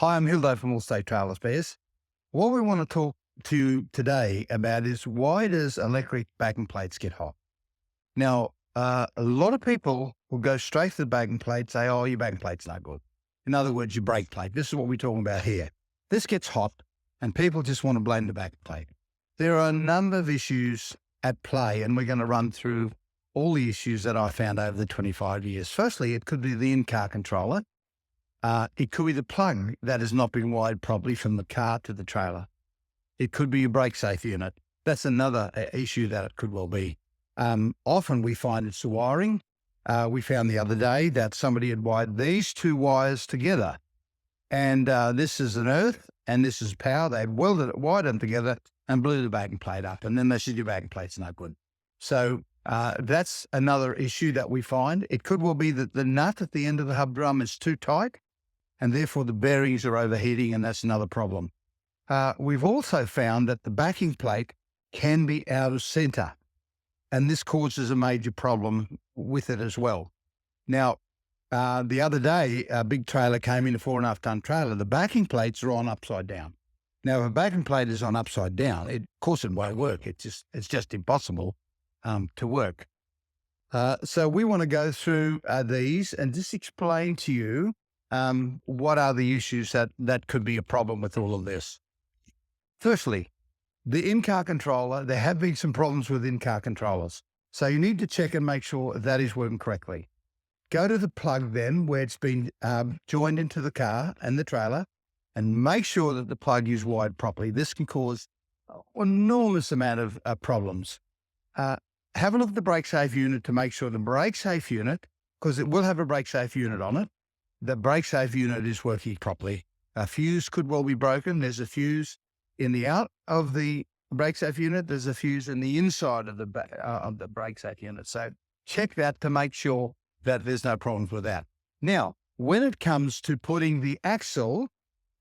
Hi, I'm Hilto from Allstate Trailer Spares. What we want to talk to you today about is why does electric backing plates get hot? Now, a lot of people will go straight to the backing plate, say, oh, your backing plate's no good. In other words, your brake plate. This is what we're talking about here. This gets hot and people just want to blame the backing plate. There are a number of issues at play, and we're going to run through all the issues that I found over the 25 years. Firstly, it could be the in-car controller. It could be the plug that has not been wired properly from the car to the trailer. It could be your brake safe unit. That's another issue that it could well be. Often we find it's the wiring. We found the other day that somebody had wired these two wires together. And this is an earth and this is power. They wired them together and blew the backing plate up. And then they said your backing plate's no good. So that's another issue that we find. It could well be that the nut at the end of the hub drum is too tight, and therefore the bearings are overheating, and that's another problem. We've also found that the backing plate can be out of center, and this causes a major problem with it as well. Now, the other day, a big trailer came in, a 4.5 ton trailer. The backing plates are on upside down. Now, if a backing plate is on upside down, of course it won't work. It's just impossible to work. So we want to go through these and just explain to you what are the issues that could be a problem with all of this. Firstly, the in-car controller, there have been some problems with in-car controllers. So you need to check and make sure that is working correctly. Go to the plug then where it's been joined into the car and the trailer, and make sure that the plug is wired properly. This can cause an enormous amount of problems. Have a look at the brake safe unit to make sure the brake safe unit, because it will have a brake safe unit on it, the brake safe unit is working properly. A fuse could well be broken. There's a fuse in the out of the brake safe unit. There's a fuse in the inside of the brake safe unit. So check that to make sure that there's no problems with that. Now, when it comes to putting the axle,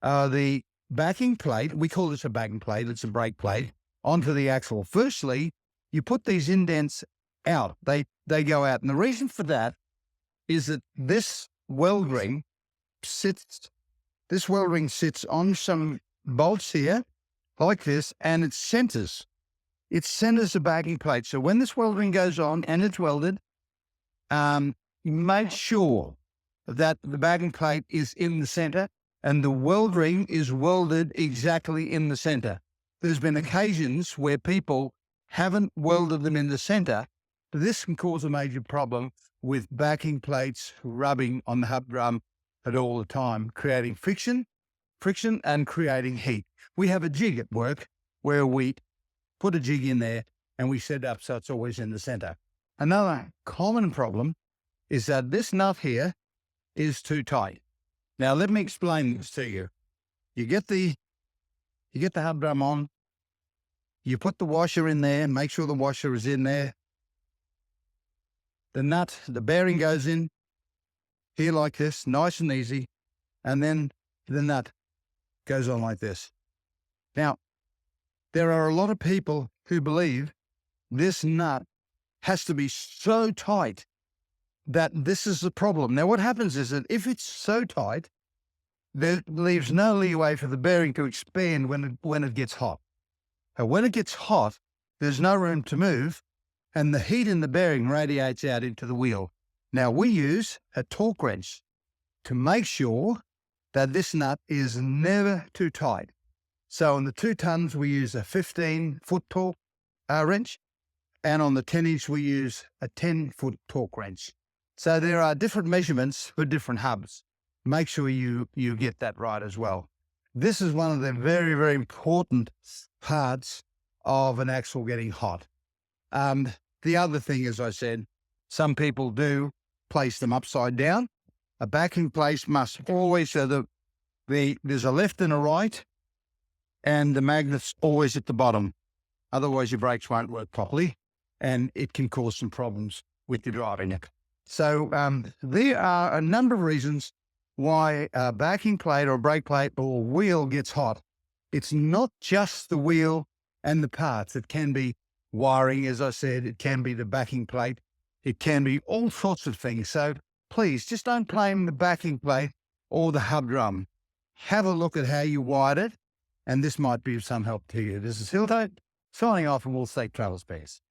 the backing plate, we call this a backing plate, it's a brake plate, onto the axle. Firstly, you put these indents out. They go out. And the reason for that is that this weld ring sits on some bolts here like this, and it centers the backing plate. So when this weld ring goes on and it's welded, make sure that the backing plate is in the center and the weld ring is welded exactly in the center. There's been occasions where people haven't welded them in the center. This can cause a major problem with backing plates rubbing on the hub drum at all the time, creating friction and creating heat. We have a jig at work where we put a jig in there and we set it up so it's always in the center. Another common problem is that this nut here is too tight. Now, let me explain this to you. You get the hub drum on, you put the washer in there, make sure the washer is in there. The nut, the bearing goes in here like this, nice and easy, and then the nut goes on like this. Now, there are a lot of people who believe this nut has to be so tight that this is the problem. Now, what happens is that if it's so tight, there leaves no leeway for the bearing to expand when it gets hot. And when it gets hot, there's no room to move, and the heat in the bearing radiates out into the wheel. Now, we use a torque wrench to make sure that this nut is never too tight. So on the 2 tons, we use a 15-foot torque wrench, and on the 10-inch, we use a 10-foot torque wrench. So there are different measurements for different hubs. Make sure you get that right as well. This is one of the very, very important parts of an axle getting hot. The other thing, as I said, some people do place them upside down. A backing plate must always, so there's a left and a right, and the magnet's always at the bottom. Otherwise, your brakes won't work properly, and it can cause some problems with your driving. So there are a number of reasons why a backing plate or brake plate or wheel gets hot. It's not just the wheel and the parts. It can be wiring, as I said. It can be the backing plate. It can be all sorts of things. So please just don't blame the backing plate or the hub drum. have a look at how you wired it, and this might be of some help to you. This is Hilto signing off, and we'll say travel space.